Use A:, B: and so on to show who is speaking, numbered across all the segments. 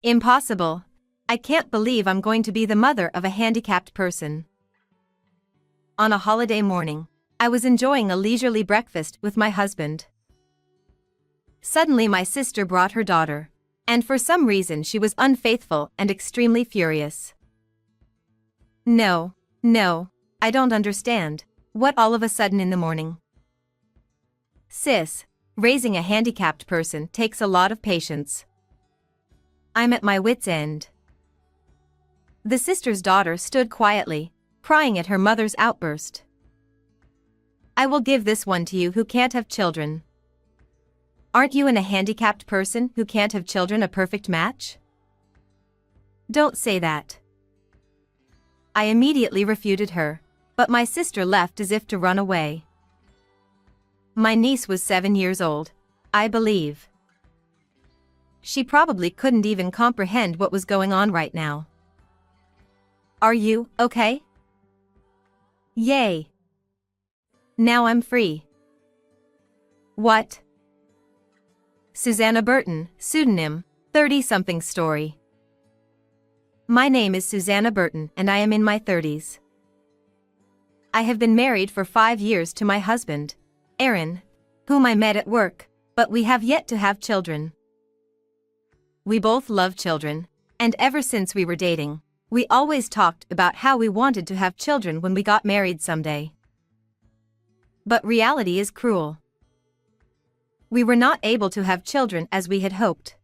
A: Impossible. I can't believe I'm going to be the mother of a handicapped person. On a holiday morning, I was enjoying a leisurely breakfast with my husband. Suddenly my sister brought her daughter, and for some reason she was unfaithful and extremely furious. No, I don't understand. What all of a sudden in the morning? Sis, raising a handicapped person takes a lot of patience. I'm at my wit's end. The sister's daughter stood quietly, crying at her mother's outburst. I will give this one to you who can't have children. Aren't you and a handicapped person who can't have children a perfect match? Don't say that. I immediately refuted her, but my sister left as if to run away. My niece was 7 years old, I believe. She probably couldn't even comprehend what was going on right now. Are you okay? Yay! Now I'm free. What? Susanna Burton, pseudonym, 30-something story. My name is Susanna Burton and I am in my 30s. I have been married for 5 years to my husband, Aaron, whom I met at work, but we have yet to have children. We both love children, and ever since we were dating, we always talked about how we wanted to have children when we got married someday. But reality is cruel. We were not able to have children as we had hoped.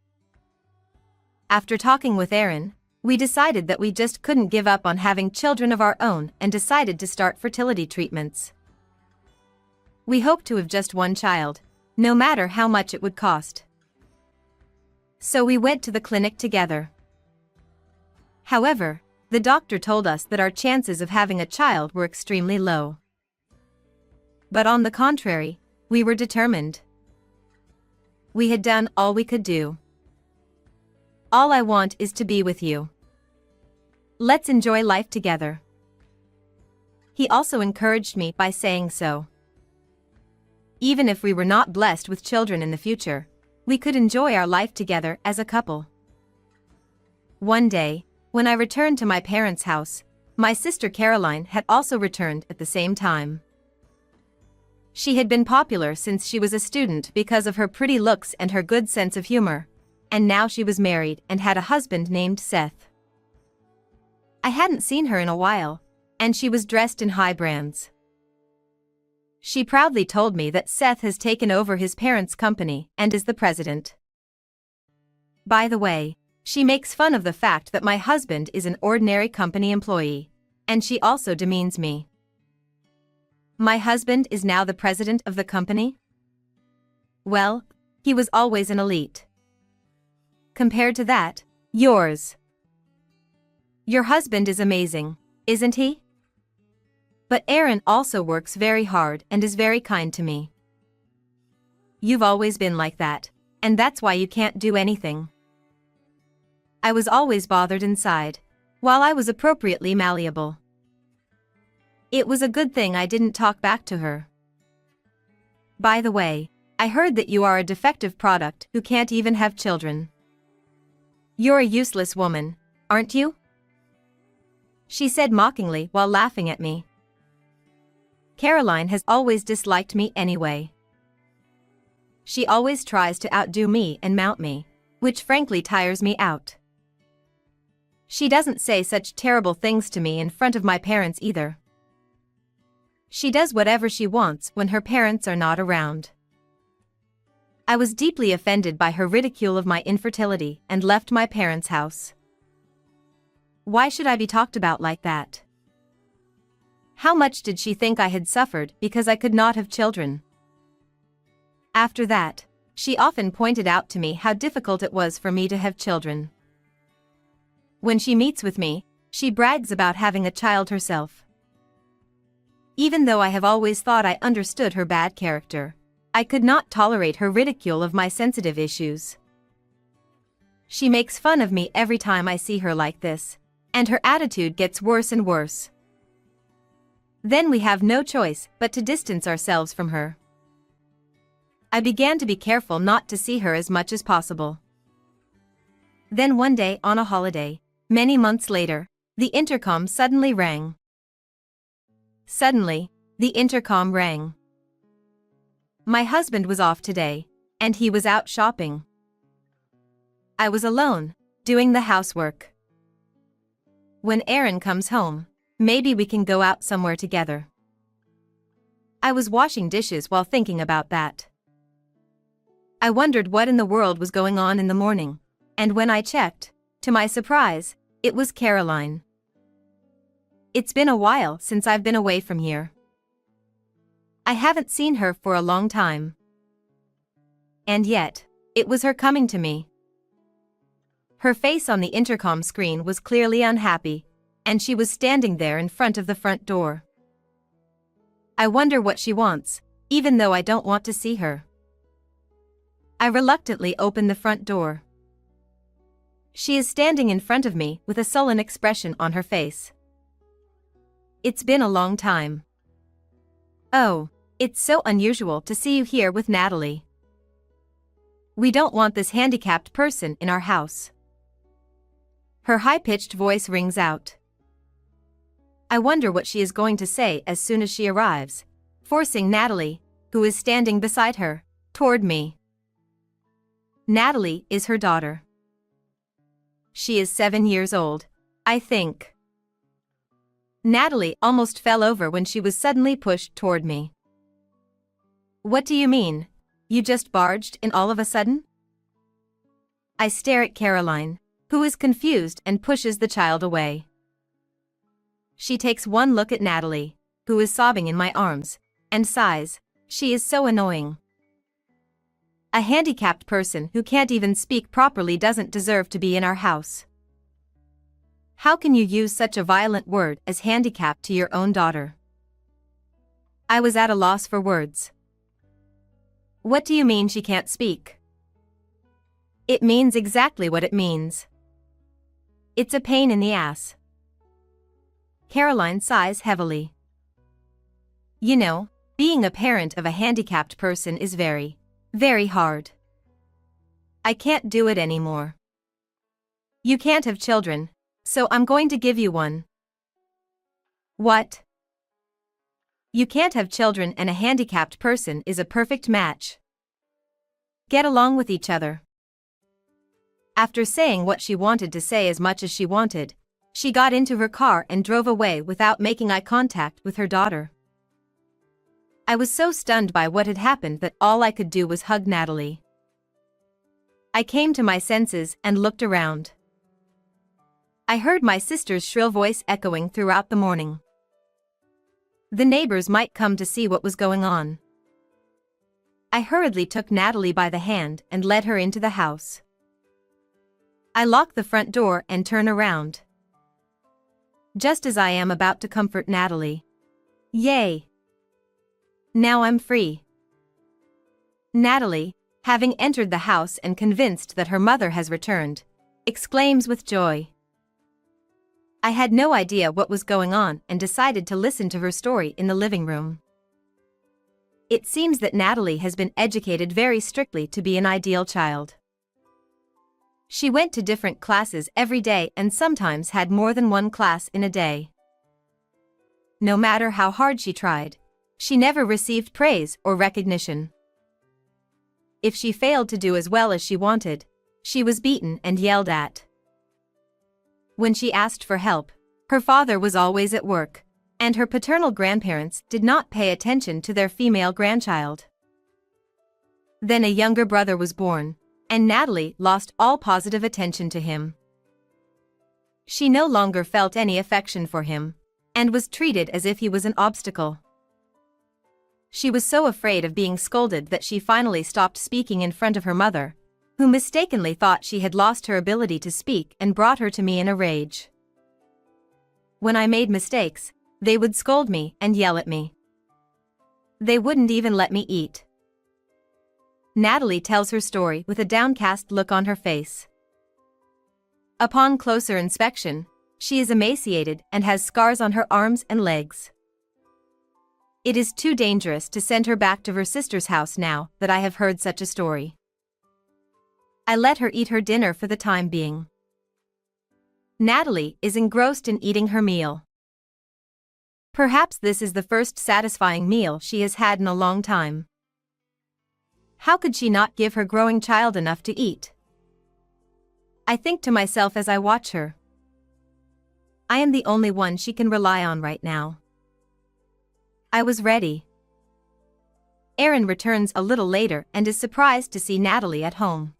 A: After talking with Aaron, we decided that we just couldn't give up on having children of our own and decided to start fertility treatments. We hoped to have just one child, no matter how much it would cost. So we went to the clinic together. However, the doctor told us that our chances of having a child were extremely low. But on the contrary, we were determined. We had done all we could do. All I want is to be with you. Let's enjoy life together. He also encouraged me by saying so. Even if we were not blessed with children in the future, we could enjoy our life together as a couple. One day, when I returned to my parents' house, my sister Caroline had also returned at the same time. She had been popular since she was a student because of her pretty looks and her good sense of humor, and now she was married and had a husband named Seth. I hadn't seen her in a while, and she was dressed in high brands. She proudly told me that Seth has taken over his parents' company and is the president. By the way, she makes fun of the fact that my husband is an ordinary company employee, and she also demeans me. My husband is now the president of the company? Well, he was always an elite. Compared to that, yours. Your husband is amazing, isn't he? But Aaron also works very hard and is very kind to me. You've always been like that, and that's why you can't do anything. I was always bothered inside, while I was appropriately malleable. It was a good thing I didn't talk back to her. By the way, I heard that you are a defective product who can't even have children. You're a useless woman, aren't you? She said mockingly while laughing at me. Caroline has always disliked me anyway. She always tries to outdo me and mount me, which frankly tires me out. She doesn't say such terrible things to me in front of my parents either. She does whatever she wants when her parents are not around. I was deeply offended by her ridicule of my infertility and left my parents' house. Why should I be talked about like that? How much did she think I had suffered because I could not have children? After that, she often pointed out to me how difficult it was for me to have children. When she meets with me, she brags about having a child herself. Even though I have always thought I understood her bad character, I could not tolerate her ridicule of my sensitive issues. She makes fun of me every time I see her like this, and her attitude gets worse and worse. Then we have no choice but to distance ourselves from her. I began to be careful not to see her as much as possible. Then one day on a holiday, many months later, the intercom suddenly rang. Suddenly, the intercom rang. My husband was off today, and he was out shopping. I was alone, doing the housework. When Aaron comes home, maybe we can go out somewhere together. I was washing dishes while thinking about that. I wondered what in the world was going on in the morning, and when I checked, to my surprise, it was Caroline. It's been a while since I've been away from here. I haven't seen her for a long time. And yet, it was her coming to me. Her face on the intercom screen was clearly unhappy, and she was standing there in front of the front door. I wonder what she wants, even though I don't want to see her. I reluctantly open the front door. She is standing in front of me with a sullen expression on her face. It's been a long time. Oh, it's so unusual to see you here with Natalie. We don't want this handicapped person in our house. Her high-pitched voice rings out. I wonder what she is going to say as soon as she arrives, forcing Natalie, who is standing beside her, toward me. Natalie is her daughter. She is 7 years old, I think. Natalie almost fell over when she was suddenly pushed toward me. What do you mean? You just barged in all of a sudden? I stare at Caroline, who is confused and pushes the child away. She takes one look at Natalie, who is sobbing in my arms, and sighs, she is so annoying. A handicapped person who can't even speak properly doesn't deserve to be in our house. How can you use such a violent word as handicapped to your own daughter? I was at a loss for words. What do you mean she can't speak? It means exactly what it means. It's a pain in the ass. Caroline sighs heavily. You know, being a parent of a handicapped person is very, very hard. I can't do it anymore. You can't have children, so I'm going to give you one. What? You can't have children and a handicapped person is a perfect match. Get along with each other. After saying what she wanted to say as much as she wanted, she got into her car and drove away without making eye contact with her daughter. I was so stunned by what had happened that all I could do was hug Natalie. I came to my senses and looked around. I heard my sister's shrill voice echoing throughout the morning. The neighbors might come to see what was going on. I hurriedly took Natalie by the hand and led her into the house. I lock the front door and turn around. Just as I am about to comfort Natalie. Yay! Now I'm free. Natalie, having entered the house and convinced that her mother has returned, exclaims with joy. I had no idea what was going on and decided to listen to her story in the living room. It seems that Natalie has been educated very strictly to be an ideal child. She went to different classes every day and sometimes had more than one class in a day. No matter how hard she tried, she never received praise or recognition. If she failed to do as well as she wanted, she was beaten and yelled at. When she asked for help, her father was always at work, and her paternal grandparents did not pay attention to their female grandchild. Then a younger brother was born, and Natalie lost all positive attention to him. She no longer felt any affection for him, and was treated as if he was an obstacle. She was so afraid of being scolded that she finally stopped speaking in front of her mother, who mistakenly thought she had lost her ability to speak and brought her to me in a rage. When I made mistakes, they would scold me and yell at me. They wouldn't even let me eat. Natalie tells her story with a downcast look on her face. Upon closer inspection, she is emaciated and has scars on her arms and legs. It is too dangerous to send her back to her sister's house now that I have heard such a story. I let her eat her dinner for the time being. Natalie is engrossed in eating her meal. Perhaps this is the first satisfying meal she has had in a long time. How could she not give her growing child enough to eat? I think to myself as I watch her. I am the only one she can rely on right now. I was ready. Aaron returns a little later and is surprised to see Natalie at home.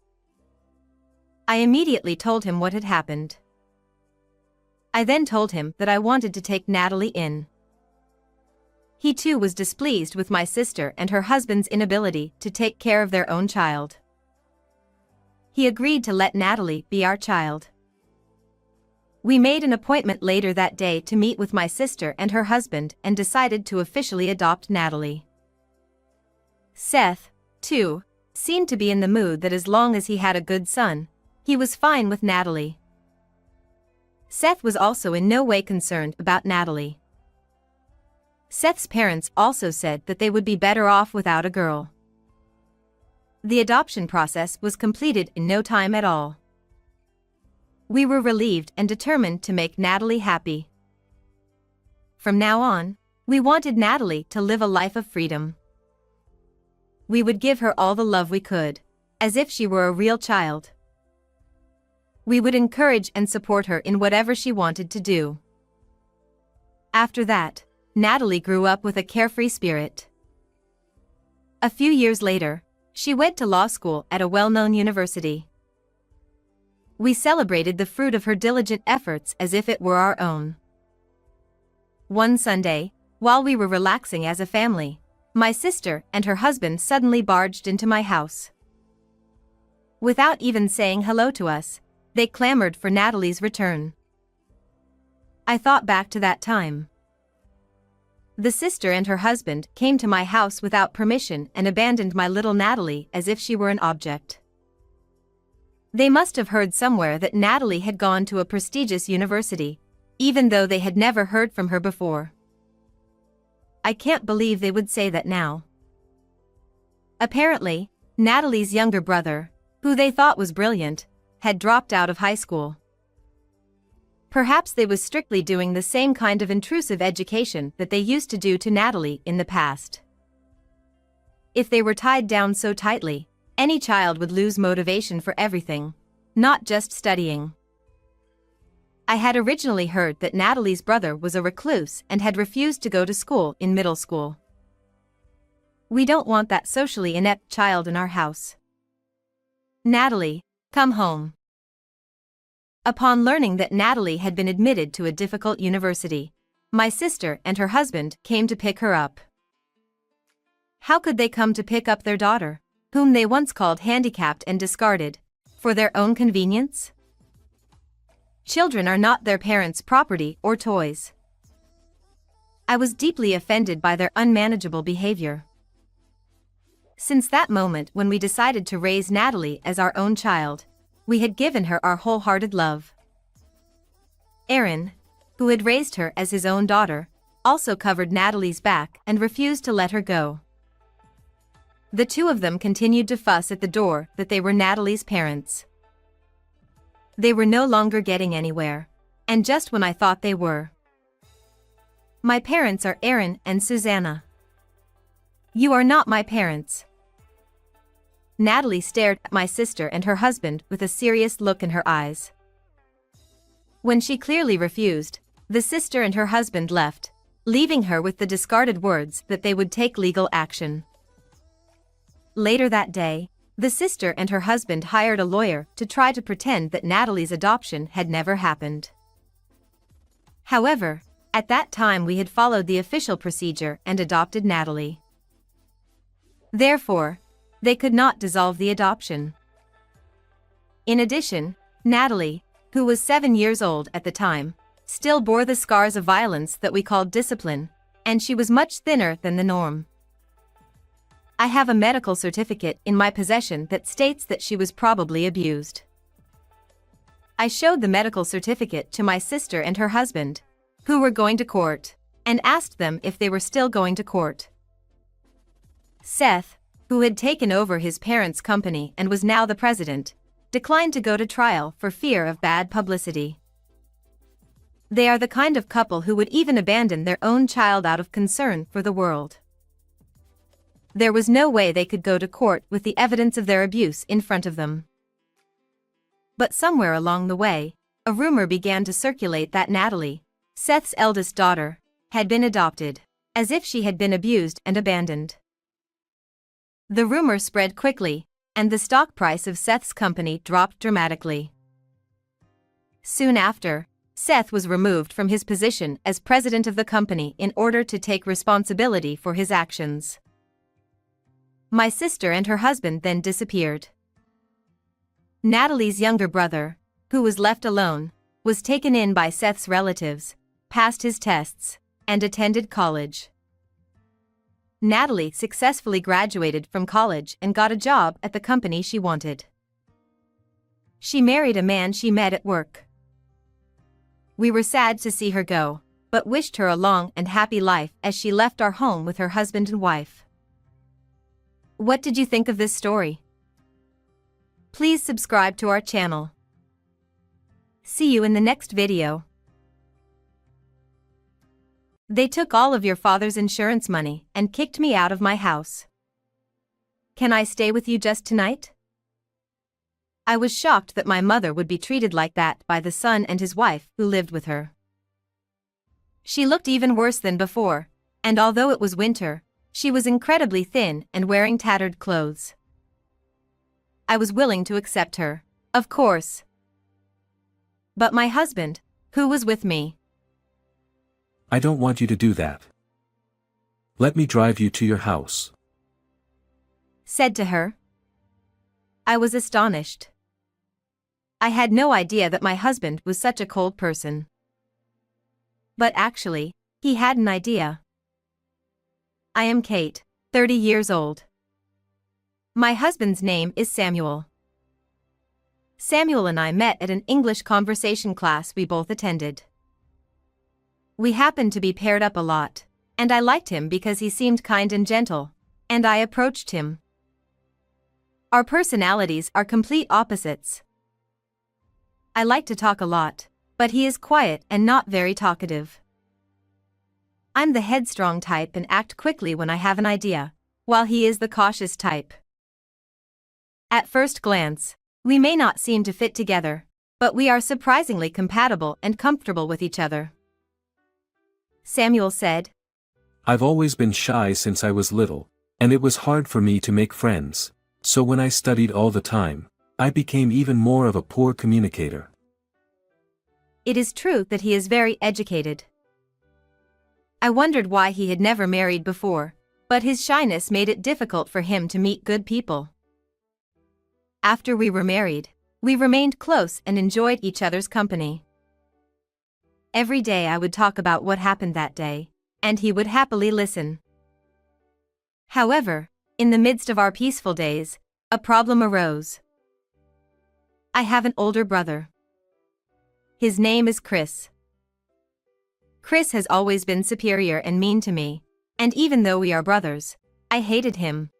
A: I immediately told him what had happened. I then told him that I wanted to take Natalie in. He too was displeased with my sister and her husband's inability to take care of their own child. He agreed to let Natalie be our child. We made an appointment later that day to meet with my sister and her husband and decided to officially adopt Natalie. Seth, too, seemed to be in the mood that as long as he had a good son, he was fine with Natalie. Seth was also in no way concerned about Natalie. Seth's parents also said that they would be better off without a girl. The adoption process was completed in no time at all. We were relieved and determined to make Natalie happy. From now on, we wanted Natalie to live a life of freedom. We would give her all the love we could, as if she were a real child. We would encourage and support her in whatever she wanted to do. After that, Natalie grew up with a carefree spirit. A few years later, she went to law school at a well-known university. We celebrated the fruit of her diligent efforts as if it were our own. One Sunday, while we were relaxing as a family, my sister and her husband suddenly barged into my house. Without even saying hello to us, they clamored for Natalie's return. I thought back to that time. The sister and her husband came to my house without permission and abandoned my little Natalie as if she were an object. They must have heard somewhere that Natalie had gone to a prestigious university, even though they had never heard from her before. I can't believe they would say that now. Apparently, Natalie's younger brother, who they thought was brilliant, had dropped out of high school. Perhaps they was strictly doing the same kind of intrusive education that they used to do to Natalie in the past. If they were tied down so tightly, any child would lose motivation for everything, not just studying. I had originally heard that Natalie's brother was a recluse and had refused to go to school in middle school. We don't want that socially inept child in our house. Natalie, come home. Upon learning that Natalie had been admitted to a difficult university, my sister and her husband came to pick her up. How could they come to pick up their daughter, whom they once called handicapped and discarded, for their own convenience? Children are not their parents' property or toys. I was deeply offended by their unmanageable behavior. Since that moment when we decided to raise Natalie as our own child, we had given her our wholehearted love. Aaron, who had raised her as his own daughter, also covered Natalie's back and refused to let her go. The two of them continued to fuss at the door that they were Natalie's parents. They were no longer getting anywhere, and just when I thought they were. My parents are Aaron and Susanna. You are not my parents. Natalie stared at my sister and her husband with a serious look in her eyes. When she clearly refused, the sister and her husband left, leaving her with the discarded words that they would take legal action. Later that day, the sister and her husband hired a lawyer to try to pretend that Natalie's adoption had never happened. However, at that time we had followed the official procedure and adopted Natalie. Therefore, they could not dissolve the adoption. In addition, Natalie, who was 7 years old at the time, still bore the scars of violence that we called discipline, and she was much thinner than the norm. I have a medical certificate in my possession that states that she was probably abused. I showed the medical certificate to my sister and her husband, who were going to court, and asked them if they were still going to court. Seth, who had taken over his parents' company and was now the president, declined to go to trial for fear of bad publicity. They are the kind of couple who would even abandon their own child out of concern for the world. There was no way they could go to court with the evidence of their abuse in front of them. But somewhere along the way, a rumor began to circulate that Natalie, Seth's eldest daughter, had been adopted, as if she had been abused and abandoned. The rumor spread quickly, and the stock price of Seth's company dropped dramatically. Soon after, Seth was removed from his position as president of the company in order to take responsibility for his actions. My sister and her husband then disappeared. Natalie's younger brother, who was left alone, was taken in by Seth's relatives, passed his tests, and attended college. Natalie successfully graduated from college and got a job at the company she wanted. She married a man she met at work. We were sad to see her go, but wished her a long and happy life as she left our home with her husband and wife. What did you think of this story? Please subscribe to our channel. See you in the next video. They took all of your father's insurance money and kicked me out of my house. Can I stay with you just tonight? I was shocked that my mother would be treated like that by the son and his wife who lived with her. She looked even worse than before, and although it was winter, she was incredibly thin and wearing tattered clothes. I was willing to accept her, of course. But my husband, who was with me.
B: I don't want you to do that. Let me drive you to your house,
A: said to her. I was astonished. I had no idea that my husband was such a cold person. But actually, he had an idea. I am Kate, 30 years old. My husband's name is Samuel. Samuel and I met at an English conversation class we both attended. We happened to be paired up a lot, and I liked him because he seemed kind and gentle, and I approached him. Our personalities are complete opposites. I like to talk a lot, but he is quiet and not very talkative. I'm the headstrong type and act quickly when I have an idea, while he is the cautious type. At first glance, we may not seem to fit together, but we are surprisingly compatible and comfortable with each other. Samuel said,
B: I've always been shy since I was little, and it was hard for me to make friends, so when I studied all the time, I became even more of a poor communicator.
A: It is true that he is very educated. I wondered why he had never married before, but his shyness made it difficult for him to meet good people. After we were married, we remained close and enjoyed each other's company. Every day I would talk about what happened that day, and he would happily listen. However, in the midst of our peaceful days, a problem arose. I have an older brother. His name is Chris. Chris has always been superior and mean to me, and even though we are brothers, I hated him.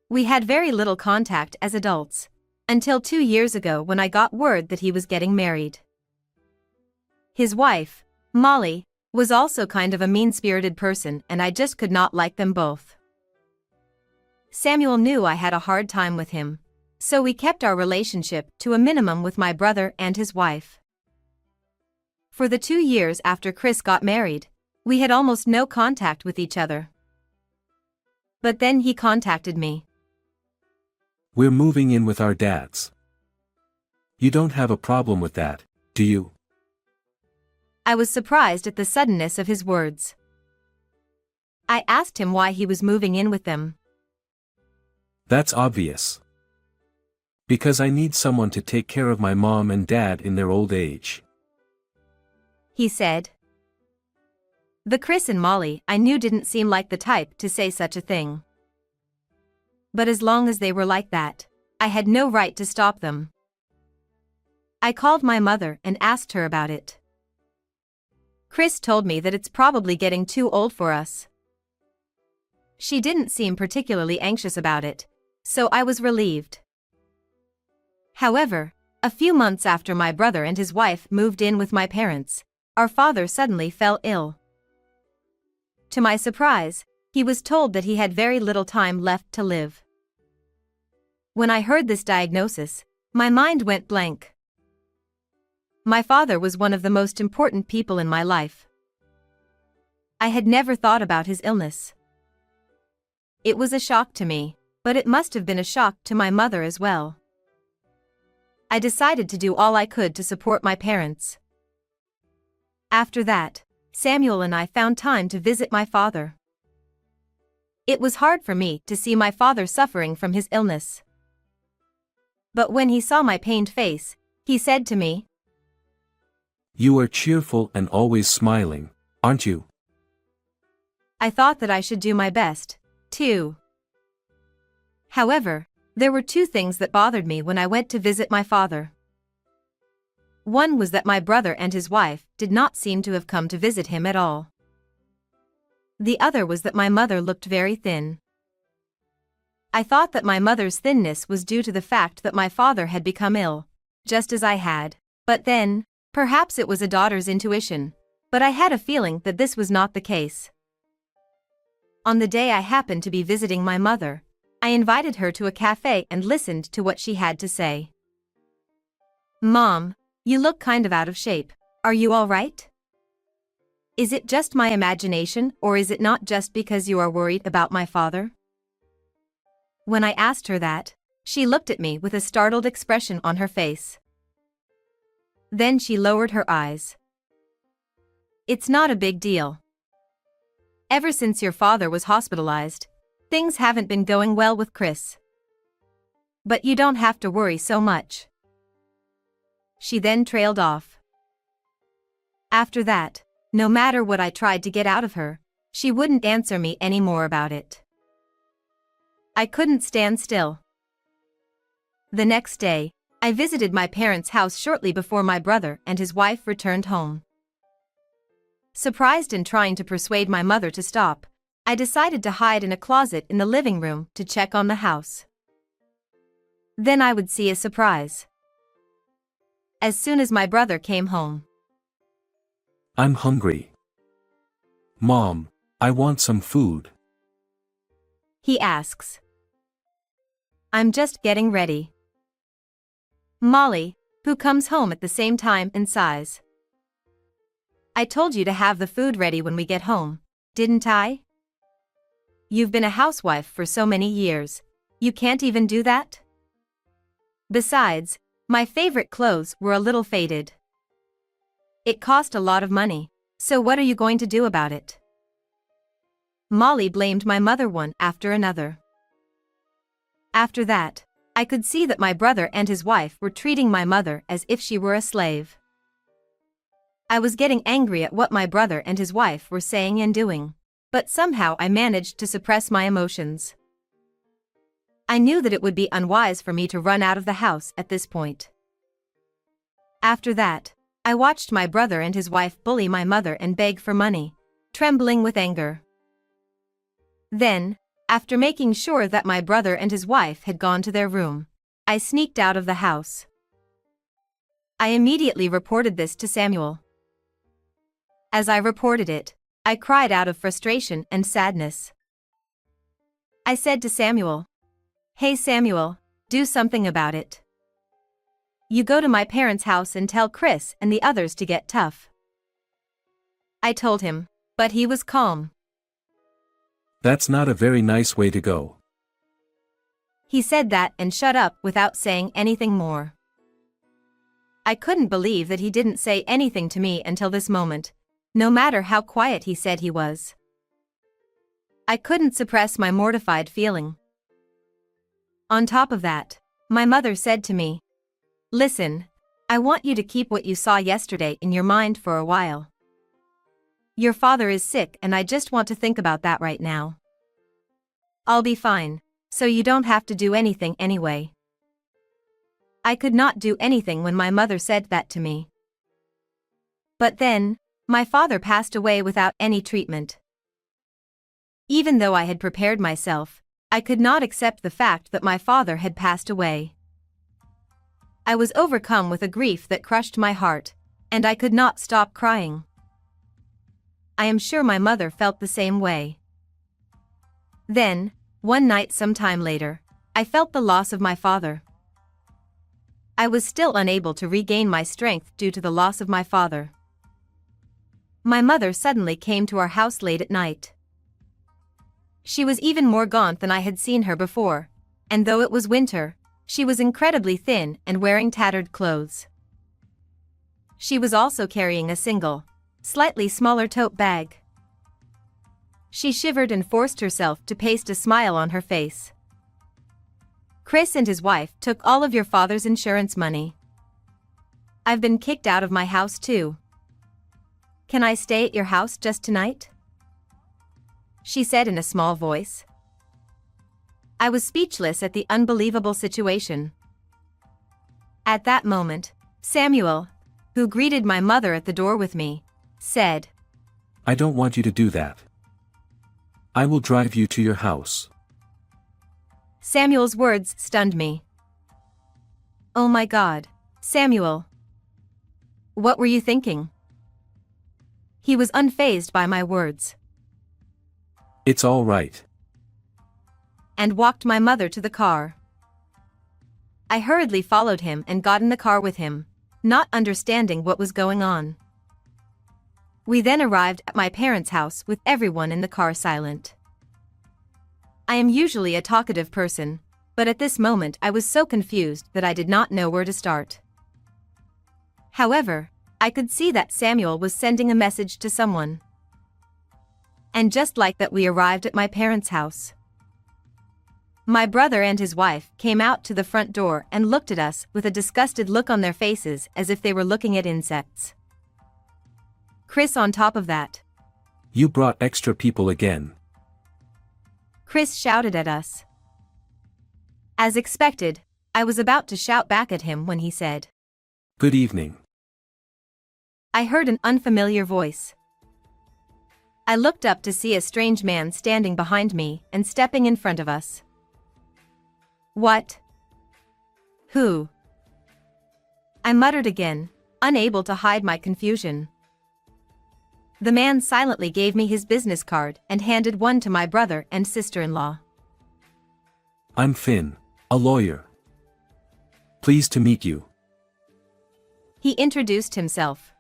A: We had very little contact as adults, until 2 years ago when I got word that he was getting married. His wife, Molly, was also kind of a mean-spirited person and I just could not like them both. Samuel knew I had a hard time with him, so we kept our relationship to a minimum with my brother and his wife. For the 2 years after Chris got married, we had almost no contact with each other. But then he contacted me.
B: We're moving in with our dads. You don't have a problem with that, do you?
A: I was surprised at the suddenness of his words. I asked him why he was moving in with them.
B: That's obvious. Because I need someone to take care of my mom and dad in their old age,
A: he said. The Chris and Molly I knew didn't seem like the type to say such a thing. But as long as they were like that, I had no right to stop them. I called my mother and asked her about it. Chris told me that it's probably getting too old for us. She didn't seem particularly anxious about it, so I was relieved. However, a few months after my brother and his wife moved in with my parents, our father suddenly fell ill. To my surprise, he was told that he had very little time left to live. When I heard this diagnosis, my mind went blank. My father was one of the most important people in my life. I had never thought about his illness. It was a shock to me, but it must have been a shock to my mother as well. I decided to do all I could to support my parents. After that, Samuel and I found time to visit my father. It was hard for me to see my father suffering from his illness. But when he saw my pained face, he said to me,
B: "You are cheerful and always smiling, aren't you?"
A: I thought that I should do my best, too. However, there were two things that bothered me when I went to visit my father. One was that my brother and his wife did not seem to have come to visit him at all. The other was that my mother looked very thin. I thought that my mother's thinness was due to the fact that my father had become ill, just as I had, but then, perhaps it was a daughter's intuition, but I had a feeling that this was not the case. On the day I happened to be visiting my mother, I invited her to a cafe and listened to what she had to say. "Mom, you look kind of out of shape. Are you all right? Is it just my imagination, or is it not just because you are worried about my father?" When I asked her that, she looked at me with a startled expression on her face. Then she lowered her eyes. "It's not a big deal. Ever since your father was hospitalized, things haven't been going well with Chris. But you don't have to worry so much." She then trailed off. After that, no matter what I tried to get out of her, she wouldn't answer me any more about it. I couldn't stand still. The next day, I visited my parents' house shortly before my brother and his wife returned home. Surprised and trying to persuade my mother to stop, I decided to hide in a closet in the living room to check on the house. Then I would see a surprise. As soon as my brother came home.
B: "I'm hungry. Mom, I want some food,"
A: he asks. I'm just getting ready. Molly, who comes home at the same time and sighs. I told you to have the food ready when we get home, didn't I? You've been a housewife for so many years, you can't even do that? Besides, my favorite clothes were a little faded. It cost a lot of money, so what are you going to do about it? Molly blamed my mother one after another. After that, I could see that my brother and his wife were treating my mother as if she were a slave. I was getting angry at what my brother and his wife were saying and doing, but somehow I managed to suppress my emotions. I knew that it would be unwise for me to run out of the house at this point. After that, I watched my brother and his wife bully my mother and beg for money, trembling with anger. Then, after making sure that my brother and his wife had gone to their room, I sneaked out of the house. I immediately reported this to Samuel. As I reported it, I cried out of frustration and sadness. I said to Samuel, "Hey Samuel, do something about it. You go to my parents' house and tell Chris and the others to get tough." I told him, but he was calm.
B: "That's not a very nice way to go."
A: He said that and shut up without saying anything more. I couldn't believe that he didn't say anything to me until this moment, no matter how quiet he said he was. I couldn't suppress my mortified feeling. On top of that, my mother said to me, "Listen, I want you to keep what you saw yesterday in your mind for a while. Your father is sick and I just want to think about that right now. I'll be fine, so you don't have to do anything anyway." I could not do anything when my mother said that to me. But then, my father passed away without any treatment. Even though I had prepared myself, I could not accept the fact that my father had passed away. I was overcome with a grief that crushed my heart, and I could not stop crying. I am sure my mother felt the same way. Then, one night some time later, I felt the loss of my father. I was still unable to regain my strength due to the loss of my father. My mother suddenly came to our house late at night. She was even more gaunt than I had seen her before, and though it was winter, she was incredibly thin and wearing tattered clothes. She was also carrying a single, slightly smaller tote bag. She shivered and forced herself to paste a smile on her face. "Chris and his wife took all of your father's insurance money. I've been kicked out of my house too. Can I stay at your house just tonight?" she said in a small voice. I was speechless at the unbelievable situation. At that moment, Samuel, who greeted my mother at the door with me, said,
B: "I don't want you to do that. I will drive you to your house."
A: Samuel's words stunned me. Oh my God, Samuel. What were you thinking? He was unfazed by my words.
B: "It's all right."
A: And walked my mother to the car. I hurriedly followed him and got in the car with him, not understanding what was going on. We then arrived at my parents' house with everyone in the car silent. I am usually a talkative person, but at this moment I was so confused that I did not know where to start. However, I could see that Samuel was sending a message to someone. And just like that, we arrived at my parents' house. My brother and his wife came out to the front door and looked at us with a disgusted look on their faces as if they were looking at insects. Chris on top of that.
B: "You brought extra people again."
A: Chris shouted at us. As expected, I was about to shout back at him when he said,
B: "Good evening."
A: I heard an unfamiliar voice. I looked up to see a strange man standing behind me and stepping in front of us. "What? Who?" I muttered again, unable to hide my confusion. The man silently gave me his business card and handed one to my brother and sister-in-law.
B: "I'm Finn, a lawyer. Pleased to meet you."
A: He introduced himself.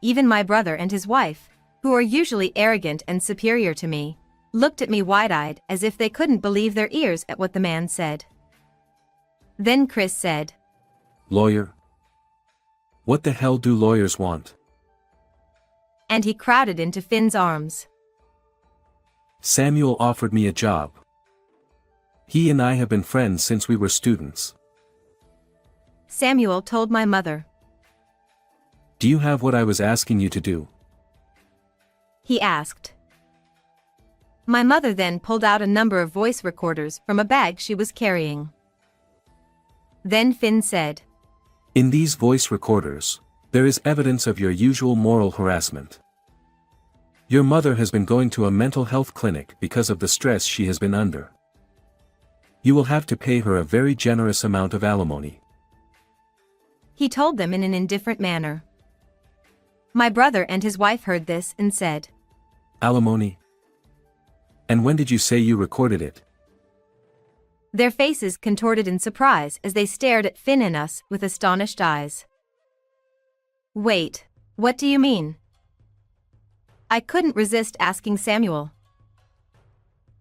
A: Even my brother and his wife, who are usually arrogant and superior to me, looked at me wide-eyed as if they couldn't believe their ears at what the man said. Then Chris said,
B: "Lawyer? What the hell do lawyers want?"
A: And he crowded into Finn's arms.
B: "Samuel offered me a job. He and I have been friends since we were students."
A: Samuel told my mother.
B: "Do you have what I was asking you to do?"
A: he asked. My mother then pulled out a number of voice recorders from a bag she was carrying. Then Finn said,
B: "In these voice recorders, there is evidence of your usual moral harassment. Your mother has been going to a mental health clinic because of the stress she has been under. You will have to pay her a very generous amount of alimony."
A: He told them in an indifferent manner. My brother and his wife heard this and said,
B: "Alimony? And when did you say you recorded it?"
A: Their faces contorted in surprise as they stared at Finn and us with astonished eyes. Wait, what do you mean? I couldn't resist asking Samuel.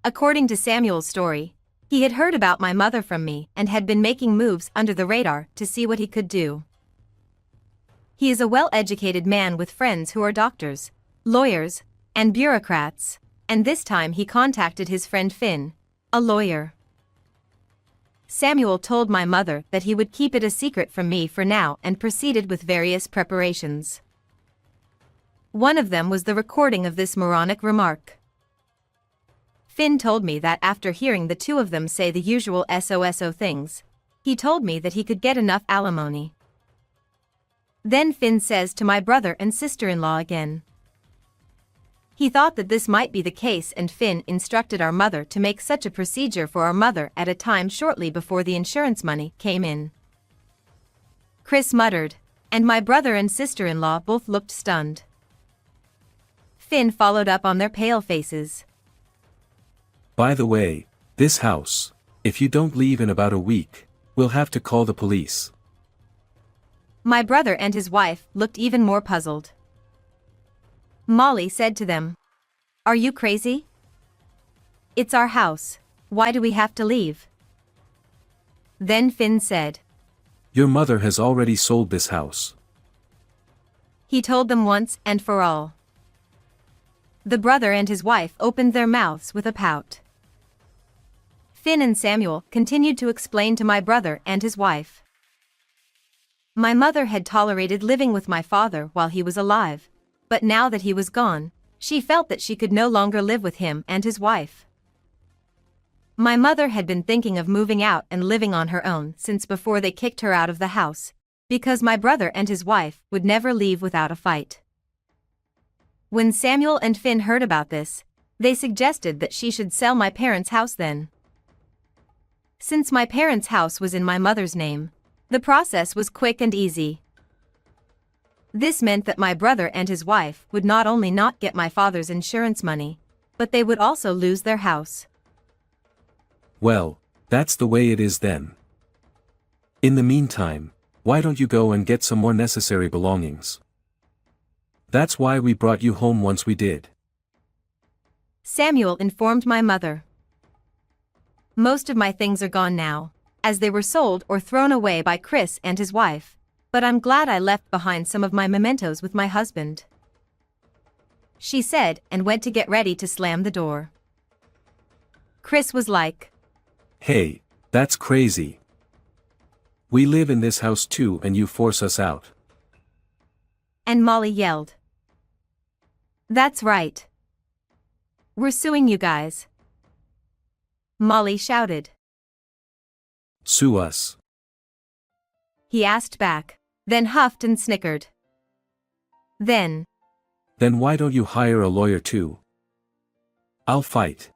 A: According to Samuel's story, he had heard about my mother from me and had been making moves under the radar to see what he could do. He is a well-educated man with friends who are doctors, lawyers, and bureaucrats, and this time he contacted his friend Finn, a lawyer. Samuel told my mother that he would keep it a secret from me for now and proceeded with various preparations. One of them was the recording of this moronic remark. Finn told me that after hearing the two of them say the usual SOSO things, he told me that he could get enough alimony. Then Finn says to my brother and sister-in-law again. He thought that this might be the case, and Finn instructed our mother to make such a procedure for our mother at a time shortly before the insurance money came in. Chris muttered, and my brother and sister-in-law both looked stunned. Finn followed up on their pale faces.
B: By the way, this house, if you don't leave in about a week, we'll have to call the police.
A: My brother and his wife looked even more puzzled. Molly said to them, "Are you crazy? It's our house, why do we have to leave?" Then Finn said,
B: Your mother has already sold this house.
A: He told them once and for all. The brother and his wife opened their mouths with a pout. Finn and Samuel continued to explain to my brother and his wife. My mother had tolerated living with my father while he was alive, but now that he was gone, she felt that she could no longer live with him and his wife. My mother had been thinking of moving out and living on her own since before they kicked her out of the house, because my brother and his wife would never leave without a fight. When Samuel and Finn heard about this, they suggested that she should sell my parents' house then. Since my parents' house was in my mother's name, the process was quick and easy. This meant that my brother and his wife would not only not get my father's insurance money, but they would also lose their house.
B: Well, that's the way it is then. In the meantime, why don't you go and get some more necessary belongings? That's why we brought you home once we did.
A: Samuel informed my mother. Most of my things are gone now, as they were sold or thrown away by Chris and his wife, but I'm glad I left behind some of my mementos with my husband, she said and went to get ready to slam the door. Chris was like,
B: Hey, that's crazy. We live in this house too and you force us out.
A: And Molly yelled, That's right. We're suing you guys. Molly shouted.
B: Sue us.
A: He asked back, then huffed and snickered. Then
B: why don't you hire a lawyer too? I'll fight.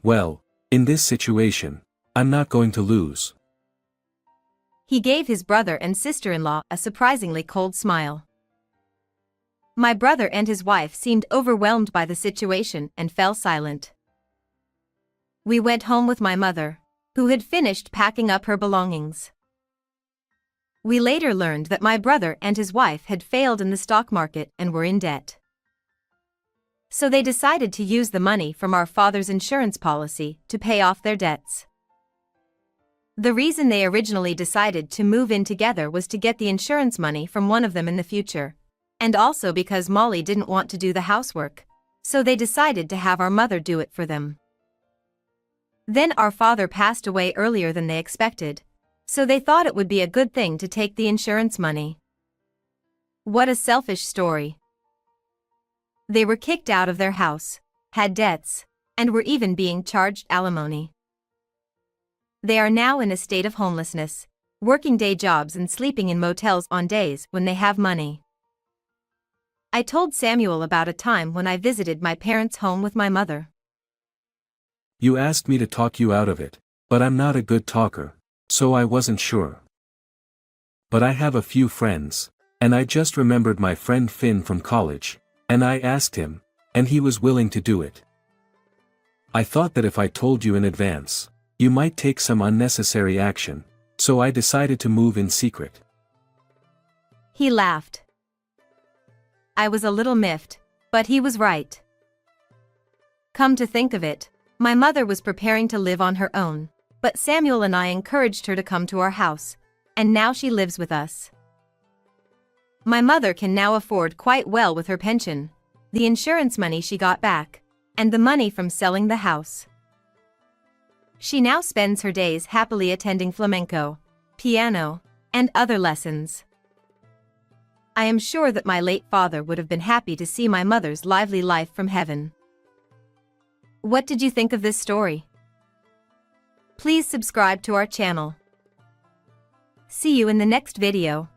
B: Well, in this situation, I'm not going to lose.
A: He gave his brother and sister-in-law a surprisingly cold smile. My brother and his wife seemed overwhelmed by the situation and fell silent. We went home with my mother, who had finished packing up her belongings. We later learned that my brother and his wife had failed in the stock market and were in debt. So they decided to use the money from our father's insurance policy to pay off their debts. The reason they originally decided to move in together was to get the insurance money from one of them in the future, and also because Molly didn't want to do the housework, so they decided to have our mother do it for them. Then our father passed away earlier than they expected, so they thought it would be a good thing to take the insurance money. What a selfish story. They were kicked out of their house, had debts, and were even being charged alimony. They are now in a state of homelessness, working day jobs and sleeping in motels on days when they have money. I told Samuel about a time when I visited my parents' home with my mother.
B: You asked me to talk you out of it, but I'm not a good talker, so I wasn't sure. But I have a few friends, and I just remembered my friend Finn from college, and I asked him, and he was willing to do it. I thought that if I told you in advance, you might take some unnecessary action, so I decided to move in secret.
A: He laughed. I was a little miffed, but he was right. Come to think of it, my mother was preparing to live on her own, but Samuel and I encouraged her to come to our house, and now she lives with us. My mother can now afford quite well with her pension, the insurance money she got back, and the money from selling the house. She now spends her days happily attending flamenco, piano, and other lessons. I am sure that my late father would have been happy to see my mother's lively life from heaven. What did you think of this story? Please subscribe to our channel. See you in the next video.